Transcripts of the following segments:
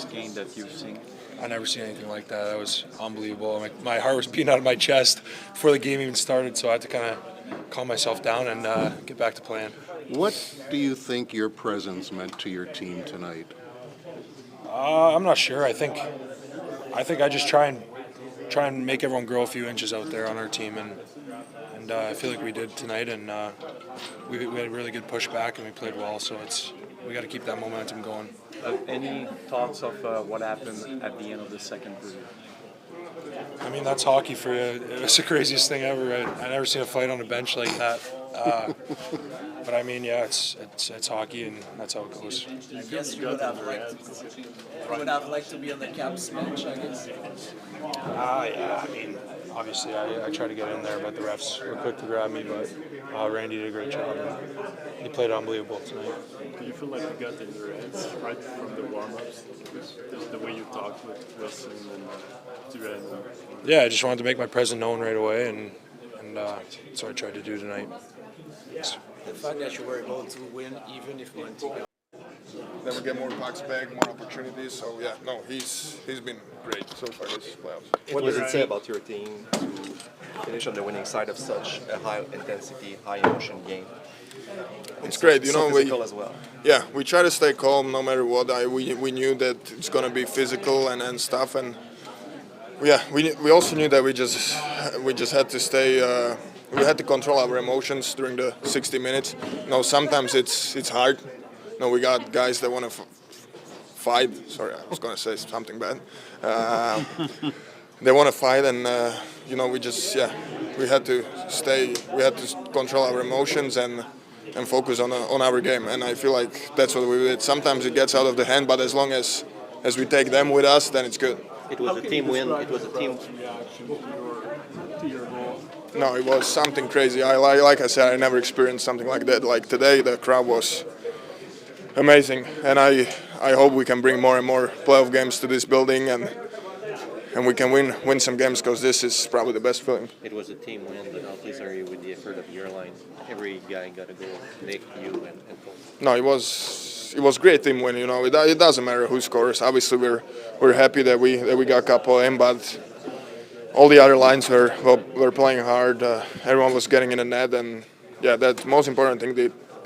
fast game that you've seen? I never seen anything like that. That was unbelievable. My heart was beating out of my chest before the game even started, so I had to kind of calm myself down and get back to playing. What do you think your presence meant to your team tonight? I'm not sure. I think I just try and make everyone grow a few inches out there on our team, and I feel like we did tonight, and we had a really good pushback and we played well. So we got to keep that momentum going. Any thoughts of what happened at the end of the second period? I mean, that's hockey for you. It was the craziest thing ever. I never seen a fight on a bench like that. But I mean, yeah, it's hockey, and that's how it goes. I guess you would have liked to be on the Caps bench, I guess. Yeah, I mean, obviously I tried to get in there, but the refs were quick to grab me. But Randy did a great job. He played unbelievable tonight. Do you feel like you got in your heads right from the warm-ups? The way you talked with Wilson and Duran? Yeah, I just wanted to make my presence known right away, and that's what I tried to do tonight. The fact that you were able to win even if Montreal. Then we get more pucks back, more opportunities. So yeah, no, he's been great so far this playoffs. What does it say about your team to finish on the winning side of such a high intensity, high emotion game? It's great, you know. As well. Yeah, we try to stay calm no matter what. We knew that it's gonna be physical and stuff, and yeah, we also knew that we just had to stay. We had to control our emotions during the 60 minutes. You know, sometimes it's hard. You know, we got guys that want to fight. Sorry, I was going to say something bad. They want to fight, and you know, we had to control our emotions and focus on our game. And I feel like that's what we did. Sometimes it gets out of the hand, but as long as we take them with us, then it's good. It was a team win. It was a team. No, it was something crazy. Like I said, I never experienced something like that. Like today, the crowd was amazing, and I hope we can bring more and more playoff games to this building, and we can win some games, because this is probably the best feeling. It was a team win, but how pleased are you with the effort of your line? Every guy got a goal, Nick, you, and Cole. No, it was great team win. You know, it doesn't matter who scores. Obviously, we're happy that we got a couple in, but all the other lines were playing hard. Everyone was getting in the net, and yeah, that's the most important thing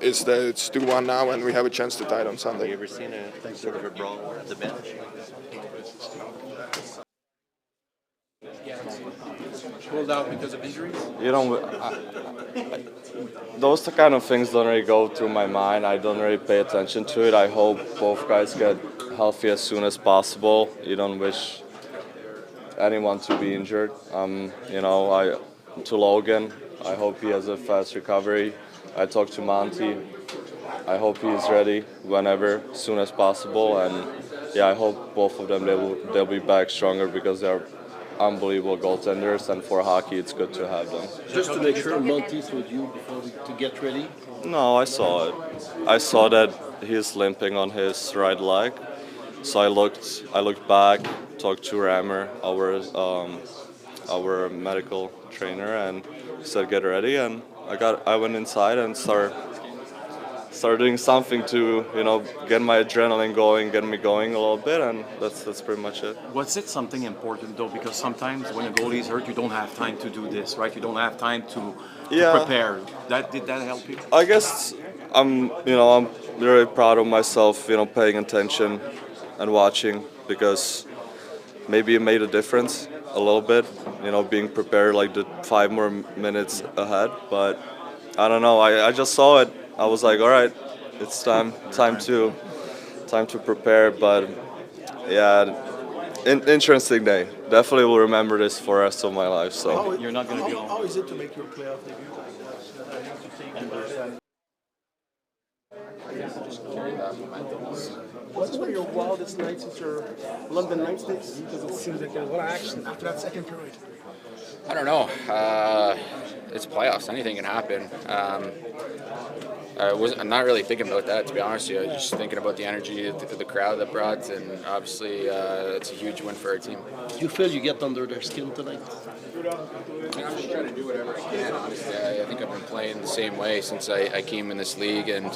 is that it's 2-1 now, and we have a chance to tie it on Sunday. Have you ever seen a sort of a brawl at the bench? Pulled out because of injuries? You know, those kind of things don't really go through my mind. I don't really pay attention to it. I hope both guys get healthy as soon as possible. You don't wish anyone to be injured. You know, to Logan, I hope he has a fast recovery. I talked to Monty. I hope he's ready whenever, as soon as possible. And yeah, I hope both of them they'll be back stronger, because they're unbelievable goaltenders, and for hockey it's good to have them. Just to make sure Monty's with you to get ready? No, I saw it. I saw that he's limping on his right leg. So I looked back, talked to Rammer, our medical trainer, and he said get ready, and I went inside and started doing something to, you know, get my adrenaline going, get me going a little bit, and that's pretty much it. Was it something important though? Because sometimes when a goalie is hurt, you don't have time to do this, right? You don't have time to prepare. Did that help you? I guess I'm really proud of myself, you know, paying attention and watching, because maybe it made a difference a little bit, you know, being prepared like the 5 more minutes ahead. But I don't know, I just saw it. I was like, all right, it's time to prepare. But yeah, interesting day. Definitely will remember this for the rest of my life. So you're not going to be How is it to make your playoff debut? What's one of your wildest nights since your London night days? Because it seems like there's a lot of action after that second period. I don't know. It's playoffs. Anything can happen. I'm not really thinking about that, to be honest with you. Just thinking about the energy of the crowd that brought, and obviously it's a huge win for our team. Do you feel you get under their skin tonight? I'm just trying to do whatever I can, honestly. I think I've been playing the same way since I came in this league, and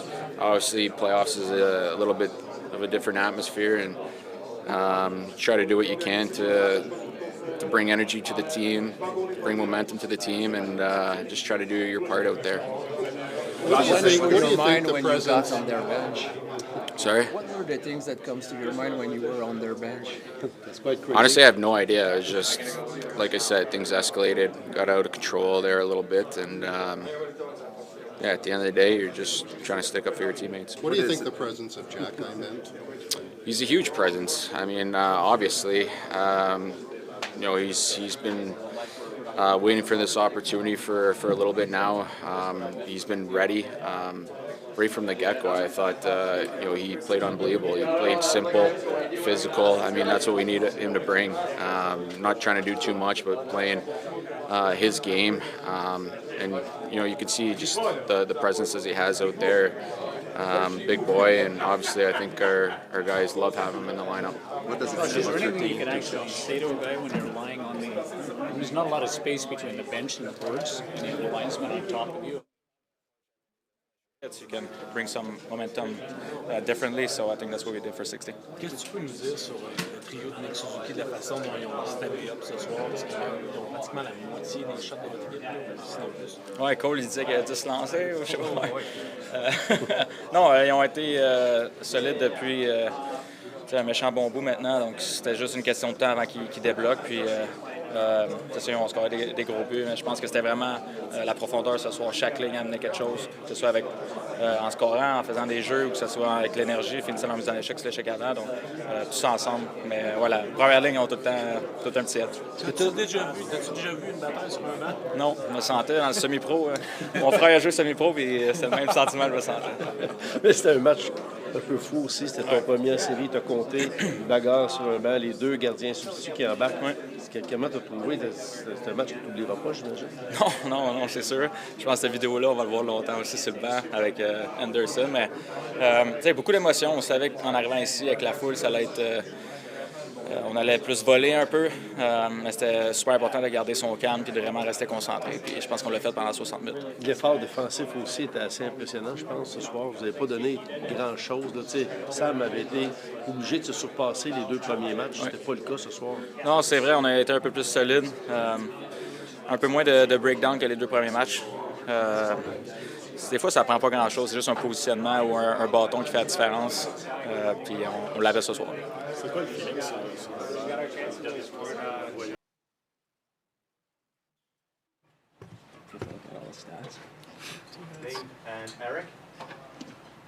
obviously playoffs is a little bit of a different atmosphere, and Try to do what you can to bring energy to the team, bring momentum to the team, and just try to do your part out there. What do you think What the mind when you got presence? on their bench? Sorry? What were the things that comes to your mind when you were on their bench? That's quite crazy. Honestly, I have no idea. It was just, like I said, things escalated, got out of control there a little bit, and yeah, at the end of the day, you're just trying to stick up for your teammates. What do you think the presence of Xhekaj meant? He's a huge presence. I mean, obviously, he's been waiting for this opportunity for a little bit now. He's been ready. Right from the get-go, I thought he played unbelievable. He played simple, physical. I mean, that's what we need him to bring. Not trying to do too much, but playing his game. And you can see just the presence that he has out there. Big boy, and obviously I think our guys love having him in the lineup. What does it say about your team? You can actually say to a guy when you're lying on the. There's not a lot of space between the bench and the boards, and you have the linesman on top of you. You can bring some momentum differently, so I think that's what we did for 60. Qu'est-ce que tu peux nous dire sur le trio de Nick Suzuki, de la façon dont ils ont steppé up ce soir, parce qu'ils ont pratiquement la moitié des shots de votre équipe, sinon plus. Ouais, Cole, il disait qu'il y a 10 lancés. Je sais pas. Non, ils ont été solides depuis un méchant bon bout maintenant, donc c'était juste une question de temps avant qu'ils débloquent. Puis, c'est sûr, on score des gros buts, mais je pense que c'était vraiment la profondeur ce soir. Chaque ligne amenait quelque chose, que ce soit avec, en scorant, en faisant des jeux, ou que ce soit avec l'énergie, finissant en mise en échec, sur l'échec avant. Donc, tout ça ensemble. Mais voilà, première ligne, ont tout le temps un petit edge. T'as-tu déjà vu une bataille sur un banc? Non, je me sentais dans le semi-pro. Mon frère a joué semi-pro, puis c'est le même sentiment que je me sentais. Mais c'était un match un peu fou aussi. C'était ton première série, tu as compté, bagarre sur un banc, les deux gardiens substituts qui embarquent. Ouais. Comment tu as trouvé? C'est un match que tu n'oublieras pas, j'imagine? Non, c'est sûr. Je pense que cette vidéo-là, on va le voir longtemps aussi sur le banc avec Anderson. Mais beaucoup d'émotions. On savait qu'en arrivant ici avec la foule, ça allait être. On allait plus voler un peu. Mais c'était super important de garder son calme et de vraiment rester concentré. Puis je pense qu'on l'a fait pendant 60 minutes. L'effort défensif aussi était assez impressionnant, je pense, ce soir. Vous n'avez pas donné grand-chose. Sam avait été obligé de se surpasser les deux premiers matchs. C'était pas le cas ce soir. Non, c'est vrai, on a été un peu plus solide. Un peu moins de breakdown que les deux premiers matchs. Des fois, ça prend pas grand-chose. C'est juste un positionnement ou un bâton qui fait la différence. Puis on l'avait ce soir. C'est quoi le feeling sur And Eric?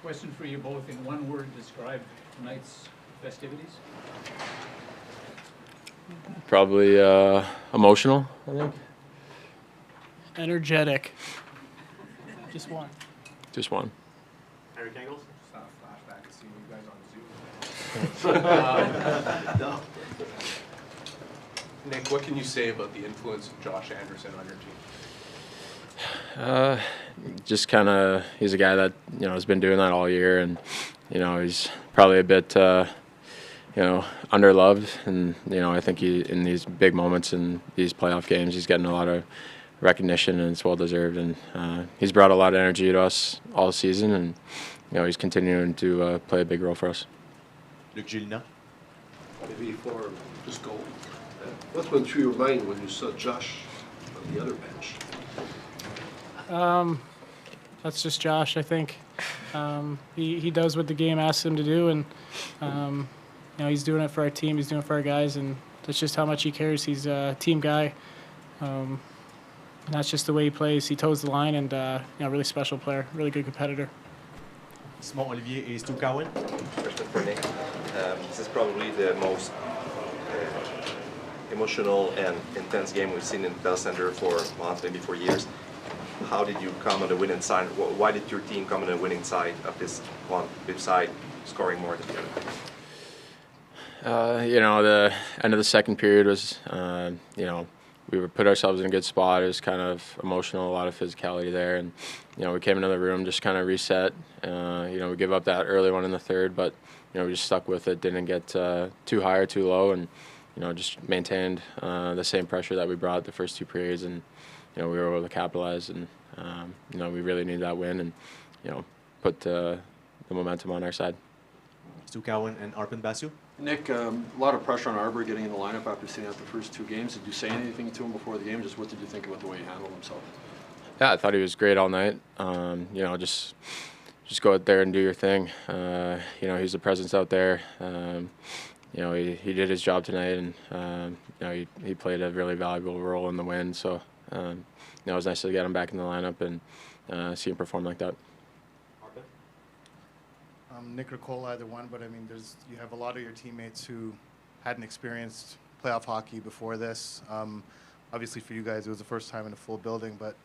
Question for you both. In one word, describe tonight's festivities. Probably emotional, I think. Energetic. Just one. Just one. Eric Engels? Flashback to seeing you guys on Zoom. Nick, what can you say about the influence of Josh Anderson on your team? Just kind of, he's a guy that has been doing that all year, and he's probably a bit underloved, and I think he in these big moments in these playoff games, he's getting a lot of recognition, and it's well deserved. And he's brought a lot of energy to us all season, and he's continuing to play a big role for us. Luc Gilina. Maybe for just goal. What went through your mind when you saw Josh on the other bench? That's just Josh, I think. He does what the game asks him to do, and he's doing it for our team. He's doing it for our guys, and that's just how much he cares. He's a team guy. And that's just the way he plays. He toes the line, and really special player, really good competitor. Simon Olivier et Stu Cowan. Question for Nick. This is probably the most emotional and intense game we've seen in Bell Center for months, maybe for years. How did you come on the winning side? Why did your team come on the winning side of this one, which side scoring more than the other? The end of the second period was, we put ourselves in a good spot. It was kind of emotional, a lot of physicality there, and we came into the room, just kind of reset. We give up that early one in the third, but we just stuck with it, didn't get too high or too low, and just maintained the same pressure that we brought the first two periods, and we were able to capitalize, and we really need that win, and put the momentum on our side. Stu Cowan and Arpen Basu. Nick, a lot of pressure on Arber getting in the lineup after sitting out the first 2 games. Did you say anything to him before the game? Just what did you think about the way he handled himself? Yeah, I thought he was great all night. You know, just go out there and do your thing. You know, he's a presence out there. You know, he did his job tonight, and you know, he played a really valuable role in the win. So, you know, it was nice to get him back in the lineup and see him perform like that. Nick or Cole, either one, but I mean, you have a lot of your teammates who hadn't experienced playoff hockey before this. Obviously, for you guys, it was the first time in a full building, but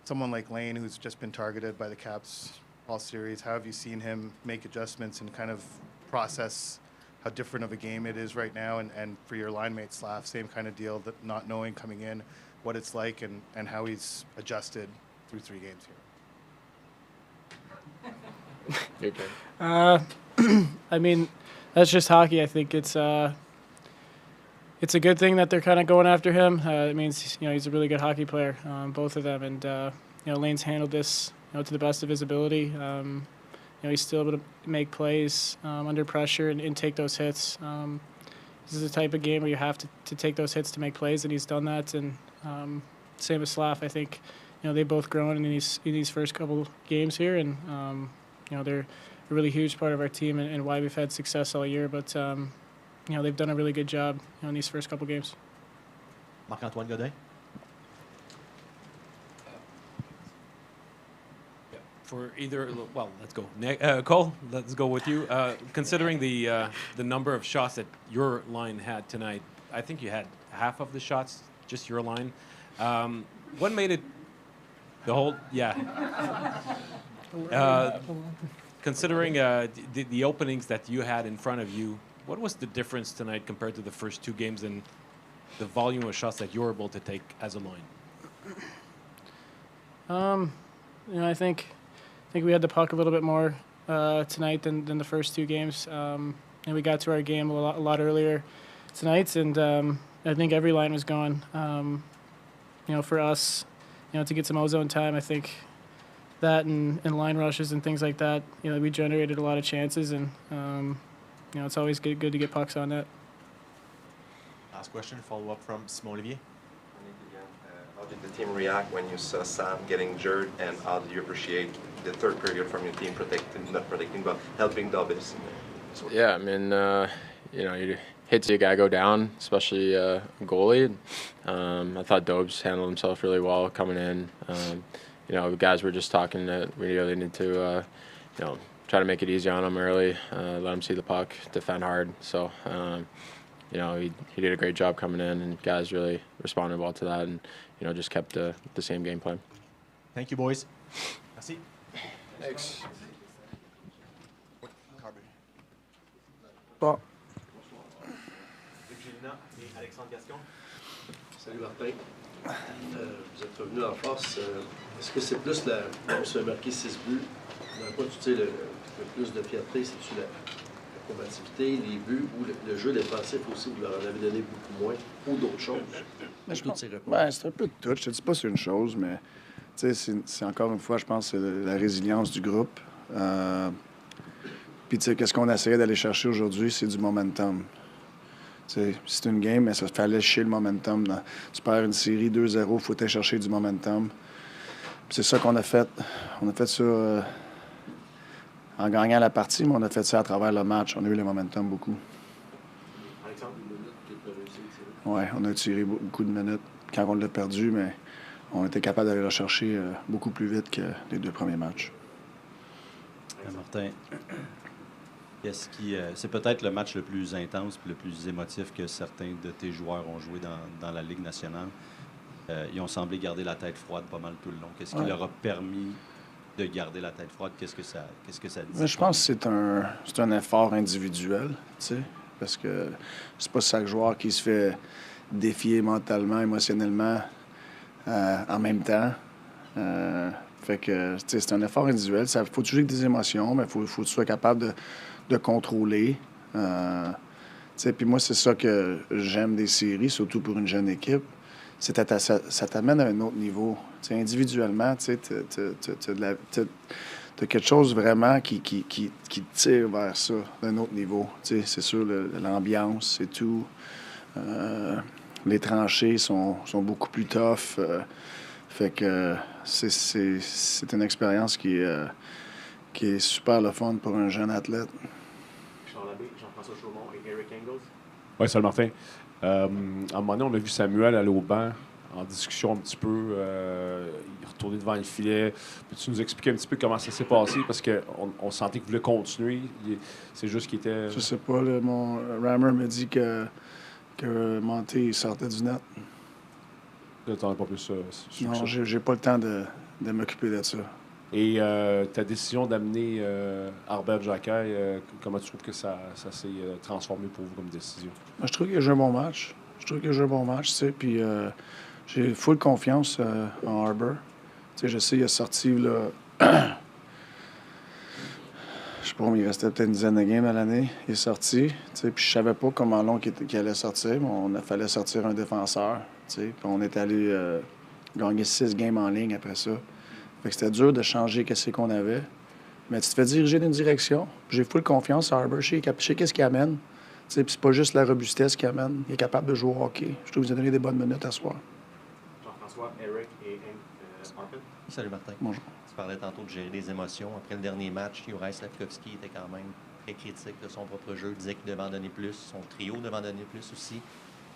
someone like Lane, who's just been targeted by the Caps all series, how have you seen him make adjustments and kind of process how different of a game it is right now? And for your line mate, Slaf, same kind of deal, that not knowing coming in what it's like and how he's adjusted through 3 games here. I mean, that's just hockey. I think it's a good thing that they're kind of going after him. It means, you know, he's a really good hockey player, both of them. And you know, Lane's handled this, you know, to the best of his ability. You know, he's still able to make plays under pressure and take those hits. This is the type of game where you have to take those hits to make plays, and he's done that. And same as Slaf, I think, you know, they've both grown in these first couple games here, and you know, they're a really huge part of our team and why we've had success all year. But you know, they've done a really good job, you know, in these first couple games. Marc-Antoine Godin. For either, well, let's go. Cole, let's go with you. Considering the number of shots that your line had tonight, I think you had half of the shots, just your line. What made it the whole? Yeah. Considering the openings that you had in front of you, what was the difference tonight compared to the first 2 games and the volume of shots that you were able to take as a line? You know, I think we had the puck a little bit more tonight than the first 2 games, and we got to our game a lot earlier tonight. And I think every line was gone. You know, for us, you know, to get some ozone time, I think that and line rushes and things like that, you know, we generated a lot of chances, and you know, it's always good to get pucks on net. Last question, follow up from Simon Olivier. How did the team react when you saw Sam getting injured, and how did you appreciate the third period from your team not protecting, but helping Dobes? Yeah, I mean, you know, you hate to see a guy go down, especially a goalie. I thought Dobes handled himself really well coming in. You know, the guys were just talking that we really need to, you know, try to make it easy on him early, let him see the puck, defend hard. So, you know, he did a great job coming in, and guys really responded well to that, and, you know, just kept the same game plan. Thank you, boys. Merci. Thanks. Bon. Et Alexandre Gascon. Salut Martin. Vous êtes revenu en force. Est-ce que c'est plus la. Vous avez marqué 6 buts. Dans quoi tu sais le plus de fierté, c'est-tu la combativité, les buts ou le jeu défensif aussi, vous leur en avez donné beaucoup moins, ou d'autres choses? C'est un peu de tout. Je te dis pas c'est une chose, mais c'est encore une fois, je pense, c'est la résilience du groupe. Puis tu sais, qu'est-ce qu'on essayait d'aller chercher aujourd'hui, c'est du momentum. C'est une game, mais ça fallait chier le momentum. Tu perds une série 2-0, il faut aller chercher du momentum. C'est ça qu'on a fait. On a fait ça en gagnant la partie, mais on a fait ça à travers le match. On a eu le momentum beaucoup. Oui, on a tiré beaucoup de minutes quand on l'a perdu, mais on était capable d'aller le chercher beaucoup plus vite que les 2 premiers matchs. Martin, qu'est-ce qui, c'est peut-être le match le plus intense et le plus émotif que certains de tes joueurs ont joué dans la Ligue nationale. Ils ont semblé garder la tête froide pas mal tout le long. Qu'est-ce qui leur a permis de garder la tête froide? Qu'est-ce que ça dit? Je pense que c'est un effort individuel, tu sais, parce que c'est pas chaque joueur qui se fait défier mentalement, émotionnellement en même temps. Fait que, tu sais, c'est un effort individuel. Il faut toujours des émotions, mais il faut que tu sois capable de contrôler. Tu sais, puis moi, c'est ça que j'aime des séries, surtout pour une jeune équipe. Ça t'amène à un autre niveau. T'sais, individuellement, tu t'as quelque chose vraiment qui te tire vers ça, d'un autre niveau. Tu sais, c'est sûr, l'ambiance et tout. Les tranchées sont beaucoup plus tough. Fait que c'est une expérience qui est super le fun pour un jeune athlète. Jean-François Chaumont et Eric Engels. Oui, salut Martin. À un moment donné, on a vu Samuel aller au banc en discussion un petit peu. Il est retourné devant le filet. Peux-tu nous expliquer un petit peu comment ça s'est passé? Parce qu'on sentait qu'il voulait continuer. C'est juste qu'il était... Je sais pas. Mon rammer m'a dit que Monté sortait du net. Tu n'en as pas plus sur Non, ça? j'ai pas le temps de m'occuper de ça. Et ta décision d'amener Arber Xhekaj, comment tu trouves que ça s'est transformé pour vous comme décision? Je trouve qu'il a joué un bon match. Tu sais, puis j'ai full confiance en Arber. Tu sais, je sais, il a sorti, là... Je sais pas, mais il restait peut-être une dizaine de games à l'année. Il est sorti, tu sais, puis je savais pas comment long qu'il allait sortir, mais fallait sortir un défenseur, tu sais. Puis on est allé gagner 6 games en ligne après ça. Fait que c'était dur de changer qu'est-ce qu'on avait. Mais tu te fais diriger d'une direction. J'ai full confiance à Arber. Je sais qu'est-ce qu'il amène. Tu sais, puis c'est pas juste la robustesse qu'il amène. Il est capable de jouer au hockey. Je trouve qu'il nous a donné des bonnes minutes à soir. Jean-François, Eric et Arben. Salut Martin. Bonjour. Tu parlais tantôt de gérer les émotions. Après le dernier match, Juraj Slafkovsky était quand même très critique de son propre jeu. Il disait qu'il devait en donner plus. Son trio devait en donner plus aussi.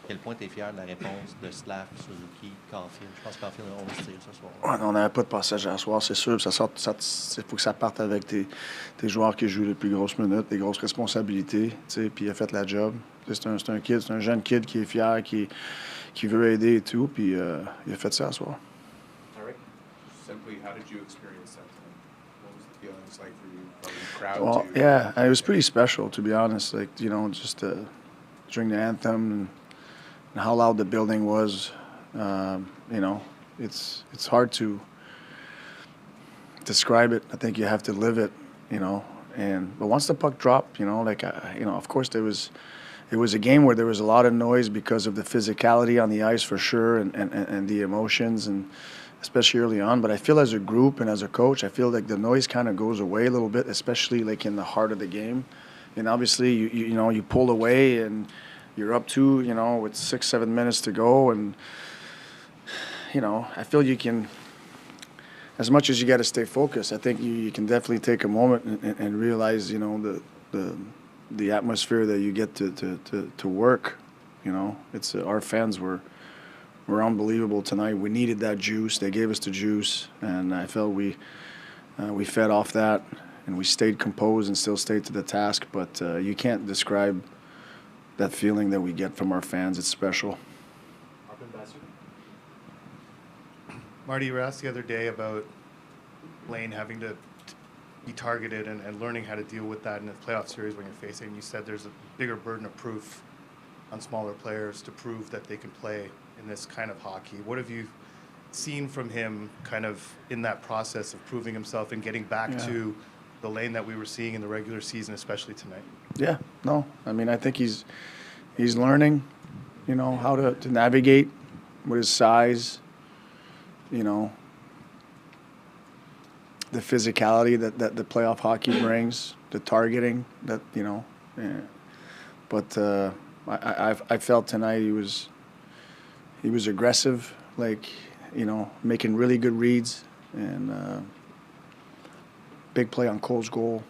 À quel point tu es fier de la réponse de Slaf, Suzuki, Caufield? Je pense que Caufield a 11 tirs ce soir. Ouais, on n'avait pas de passage à soir, c'est sûr. Il faut que ça parte avec tes joueurs qui jouent les plus grosses minutes, les grosses responsabilités. Puis il a fait la job. C'est un jeune kid qui est fier, qui veut aider et tout. Puis il a fait ça à soir. Eric, simply, how did you experience that tonight? What was the feelings like for you? From the crowd Well, to... yeah, it was pretty special, to be honest. Like, just during the anthem and how loud the building was, it's hard to describe it. I think you have to live it, but once the puck dropped, of course it was a game where there was a lot of noise because of the physicality on the ice for sure and the emotions and especially early on. But I feel as a group and as a coach, I feel like the noise kind of goes away a little bit, especially like in the heart of the game. And obviously you pull away and you're up 2, with 6-7 minutes to go, and I feel you can, as much as you got to stay focused, I think you can definitely take a moment and realize, the atmosphere that you get to work. It's our fans were unbelievable tonight. We needed that juice. They gave us the juice, and I felt we fed off that, and we stayed composed and still stayed to the task. But you can't describe that feeling that we get from our fans. It's special. Marty, you were asked the other day about Lane having to be targeted and learning how to deal with that in a playoff series when you're facing. You said there's a bigger burden of proof on smaller players to prove that they can play in this kind of hockey. What have you seen from him kind of in that process of proving himself and getting back to the Lane that we were seeing in the regular season, especially tonight? Yeah, no. I mean, I think he's learning, how to navigate with his size, the physicality that the playoff hockey brings, the targeting that, But I felt tonight he was aggressive, making really good reads, and big play on Cole's goal.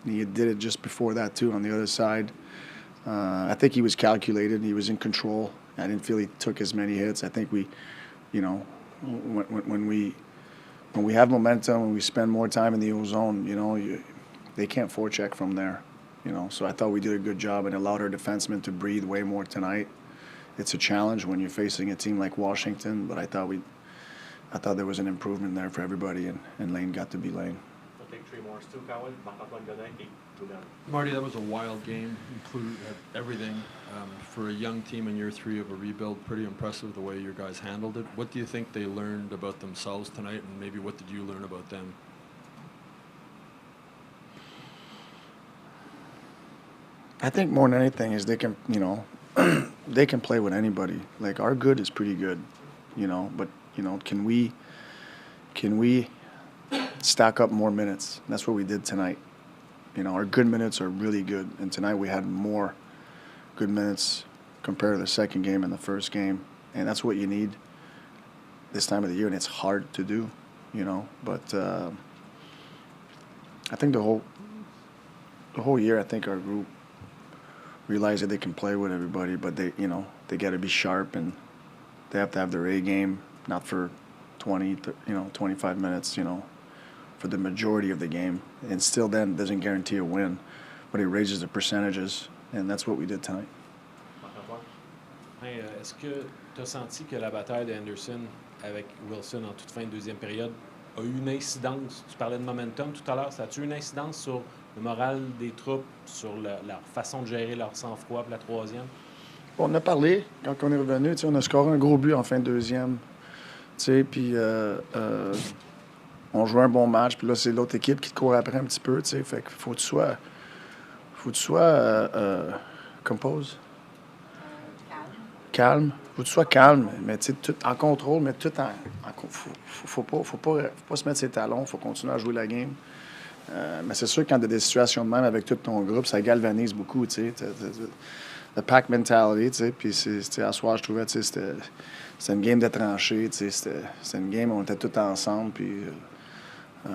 He did it just before that too on the other side. I think he was calculated. He was in control. I didn't feel he took as many hits. I think we, when we have momentum and we spend more time in the O-zone, they can't forecheck from there. So I thought we did a good job and allowed our defensemen to breathe way more tonight. It's a challenge when you're facing a team like Washington, but I thought there was an improvement there for everybody, and Lane got to be Lane. Marty, that was a wild game. Included everything for a young team in year 3 of a rebuild. Pretty impressive the way your guys handled it. What do you think they learned about themselves tonight, and maybe what did you learn about them? I think more than anything is they can, they can play with anybody. Like, our good is pretty good, but can we stack up more minutes. And that's what we did tonight. You know, our good minutes are really good, and tonight we had more good minutes compared to the second game and the first game, and that's what you need this time of the year, and it's hard to do, you know. But I think the whole year, I think our group realized that they can play with everybody, but they got to be sharp, and they have to have their A game, not for 25 minutes, for the majority of the game. And still then doesn't guarantee a win, but it raises the percentages, and that's what we did tonight. Est-ce que tu as senti que la bataille d'Anderson avec Wilson en toute fin de deuxième période a eu une incidence? Tu parlais de momentum tout à l'heure. Ça a-tu eu une incidence sur le moral des troupes, sur leur façon de gérer leur sang-froid pour la troisième? On a parlé quand on est revenu. On a scoré un gros but en fin de deuxième. Puis on jouait un bon match. Puis là, c'est l'autre équipe qui te court après un petit peu. Fait qu'il faut que tu sois compose. Calme. Faut que tu sois calme, mais tout en contrôle, mais tout en faut pas se mettre ses talons. Faut continuer à jouer la game. Mais c'est sûr que quand tu as des situations de même avec tout ton groupe, ça galvanise beaucoup, le pack mentality, puis à soir, je trouvais, c'était une game de tranchées, c'était une game où on était tous ensemble, puis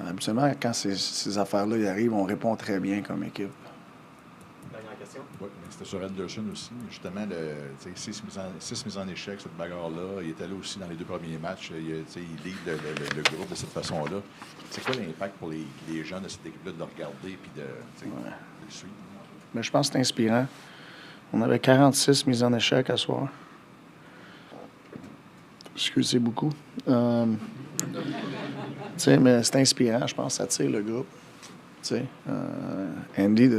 habituellement, quand ces affaires-là y arrivent, on répond très bien comme équipe. Dernière question. Oui, mais c'était sur Anderson aussi, justement, 6 mises en échec, cette bagarre-là, il était là aussi dans les 2 premiers matchs, il lead le groupe de cette façon-là. C'est quoi l'impact pour les gens de cette équipe-là de le regarder et de le suivre? Mais je pense que c'est inspirant. On avait 46 mises en échec à soir. C'est beaucoup. Mais c'est inspirant, je pense, ça tire le groupe. Andy,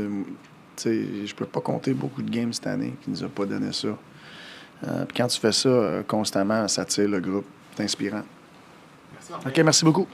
je peux pas compter beaucoup de games cette année qui nous a pas donné ça. Puis quand tu fais ça constamment, ça tire le groupe. C'est inspirant. Merci. OK, merci beaucoup.